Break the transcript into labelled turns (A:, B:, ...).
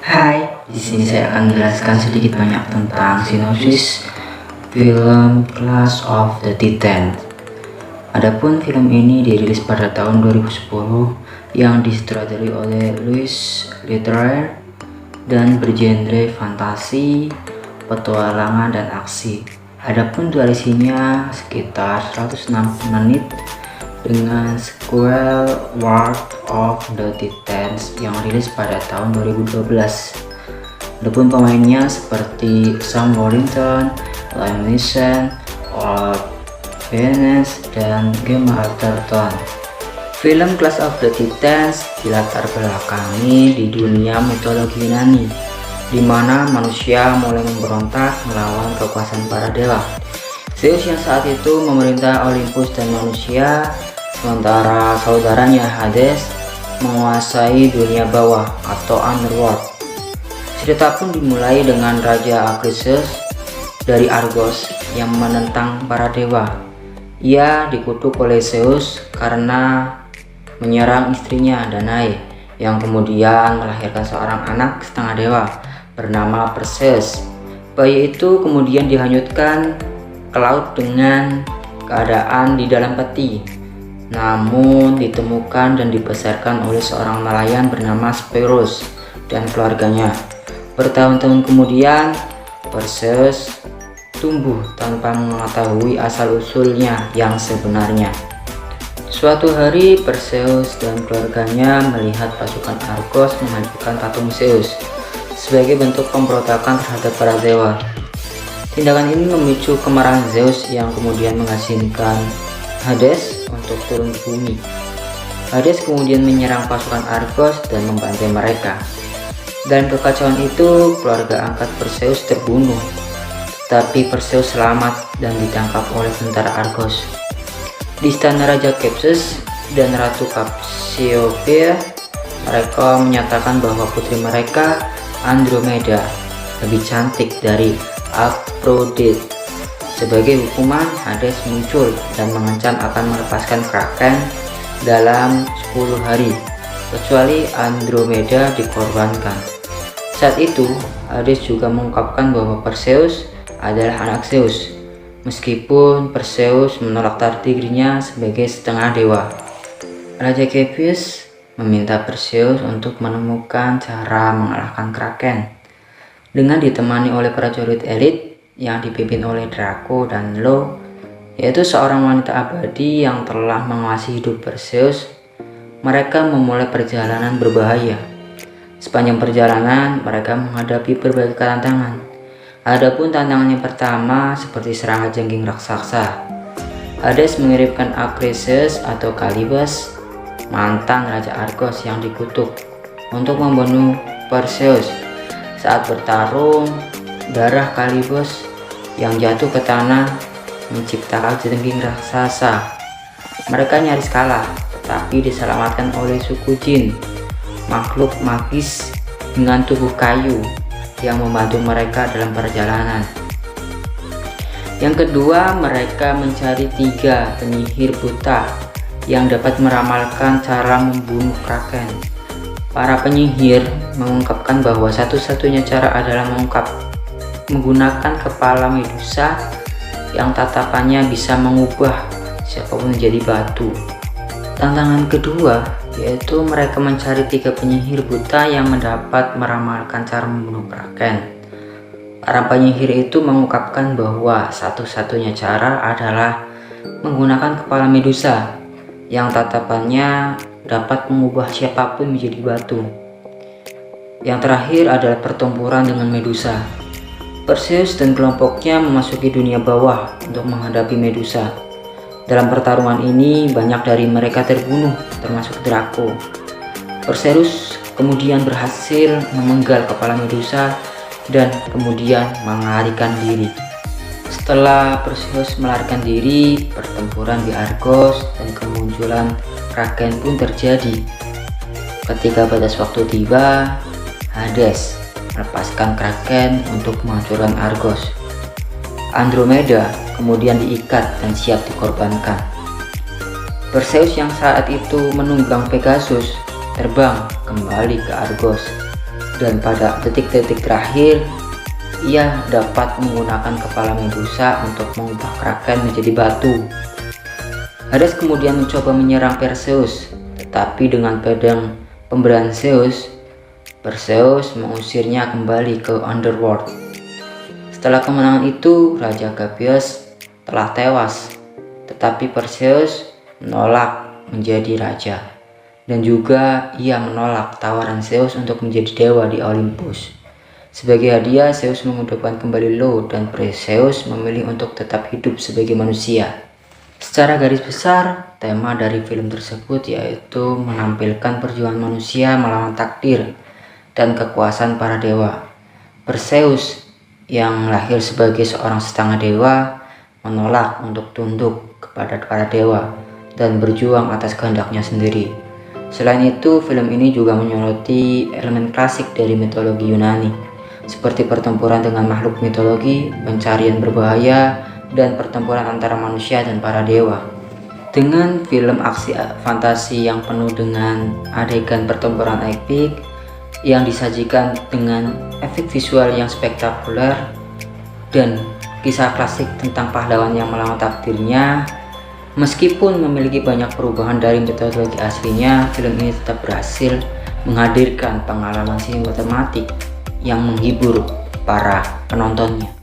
A: Hai, di sini saya akan menjelaskan sedikit banyak tentang sinopsis film Clash of the Titans. Adapun film ini dirilis pada tahun 2010 yang disutradarai oleh Louis Leterrier dan bergenre fantasi, petualangan dan aksi. Adapun durasinya sekitar 160 menit dengan sequel War of the Titans yang rilis pada tahun 2012. Adapun pemainnya seperti Sam Worthington, Liam Neeson, Olaf Benes, dan Gemma Arterton. Film Clash of the Titans dilatar belakangi di dunia mitologi Yunani, di mana manusia mulai memberontak melawan kekuasaan para dewa. Zeus yang saat itu memerintah Olympus dan manusia, sementara saudaranya Hades menguasai dunia bawah atau underworld. Cerita pun dimulai dengan Raja Akrises dari Argos yang menentang para dewa. Ia dikutuk oleh Zeus karena menyerang istrinya Danae, yang kemudian melahirkan seorang anak setengah dewa bernama Perseus. Bayi itu kemudian dihanyutkan ke laut dengan keadaan di dalam peti, namun ditemukan dan dibesarkan oleh seorang nelayan bernama Speros dan keluarganya. Bertahun-tahun kemudian, Perseus tumbuh tanpa mengetahui asal-usulnya yang sebenarnya. Suatu hari, Perseus dan keluarganya melihat pasukan Argos menghancurkan patung Zeus sebagai bentuk pemberontakan terhadap para dewa. Tindakan ini memicu kemarahan Zeus yang kemudian mengizinkan Hades untuk turun ke bumi. Hades kemudian menyerang pasukan Argos dan membantai mereka. Dalam kekacauan itu, keluarga angkat Perseus terbunuh, tetapi Perseus selamat dan ditangkap oleh tentara Argos. Di istana Raja Kepses dan Ratu Capsiopeia, mereka menyatakan bahwa putri mereka, Andromeda, lebih cantik dari Aphrodite. Sebagai hukuman, Hades muncul dan mengancam akan melepaskan Kraken dalam 10 hari, kecuali Andromeda dikorbankan. Saat itu, Hades juga mengungkapkan bahwa Perseus adalah anak Zeus, meskipun Perseus menolak takdirnya sebagai setengah dewa. Raja Kepses meminta Perseus untuk menemukan cara mengalahkan Kraken dengan ditemani oleh prajurit elit yang dipimpin oleh Draco dan Lo, yaitu seorang wanita abadi yang telah menguasai hidup Perseus. Mereka memulai perjalanan berbahaya. Sepanjang perjalanan, mereka menghadapi berbagai tantangan. Adapun tantangan yang pertama seperti serangan jengking raksasa. Hades mengirimkan Akrises atau Kalibas, mantan Raja Argos yang dikutuk, untuk membunuh Perseus. Saat bertarung, darah Kalibas yang jatuh ke tanah menciptakan jengking raksasa. Mereka nyaris kalah, tetapi diselamatkan oleh suku Jin, makhluk magis dengan tubuh kayu yang membantu mereka dalam perjalanan. Yang kedua, mereka mencari 3 penyihir buta yang dapat meramalkan cara membunuh Kraken. Para penyihir mengungkapkan bahwa satu-satunya cara adalah menggunakan kepala Medusa yang tatapannya bisa mengubah siapapun menjadi batu. Tantangan kedua yaitu mereka mencari 3 penyihir buta yang mendapat meramalkan cara membunuh Kraken. Para penyihir itu mengungkapkan bahwa satu-satunya cara adalah menggunakan kepala Medusa yang tatapannya dapat mengubah siapapun menjadi batu. Yang terakhir adalah pertempuran dengan Medusa. Perseus dan kelompoknya memasuki dunia bawah untuk menghadapi Medusa. Dalam pertarungan ini, banyak dari mereka terbunuh, termasuk Draco. Perseus kemudian berhasil memenggal kepala Medusa dan kemudian melarikan diri. Setelah Perseus melarikan diri, pertempuran di Argos dan kemunculan Kraken pun terjadi. Ketika batas waktu tiba, Hades melepaskan Kraken untuk menghancurkan Argos. Andromeda kemudian diikat dan siap dikorbankan. Perseus yang saat itu menunggang Pegasus terbang kembali ke Argos. dan pada detik-detik terakhir ia dapat menggunakan kepala Medusa untuk mengubah Kraken menjadi batu. Hades kemudian mencoba menyerang Perseus, tetapi dengan pedang pemberian Zeus, Perseus mengusirnya kembali ke Underworld. Setelah kemenangan itu, Raja Gabius telah tewas, tetapi Perseus menolak menjadi raja, dan juga ia menolak tawaran Zeus untuk menjadi dewa di Olympus. Sebagai hadiah, Zeus menghidupkan kembali Lo dan Perseus memilih untuk tetap hidup sebagai manusia. Secara garis besar, tema dari film tersebut yaitu menampilkan perjuangan manusia melawan takdir dan kekuasaan para dewa. Perseus yang lahir sebagai seorang setengah dewa menolak untuk tunduk kepada para dewa dan berjuang atas kehendaknya sendiri. Selain itu, film ini juga menyoroti elemen klasik dari mitologi Yunani, seperti pertempuran dengan makhluk mitologi, pencarian berbahaya, dan pertempuran antara manusia dan para dewa. Dengan film aksi fantasi yang penuh dengan adegan pertempuran epik yang disajikan dengan efek visual yang spektakuler dan kisah klasik tentang pahlawan yang melawan takdirnya, meskipun memiliki banyak perubahan dari metodologi aslinya, film ini tetap berhasil menghadirkan pengalaman sinematik yang menghibur para penontonnya.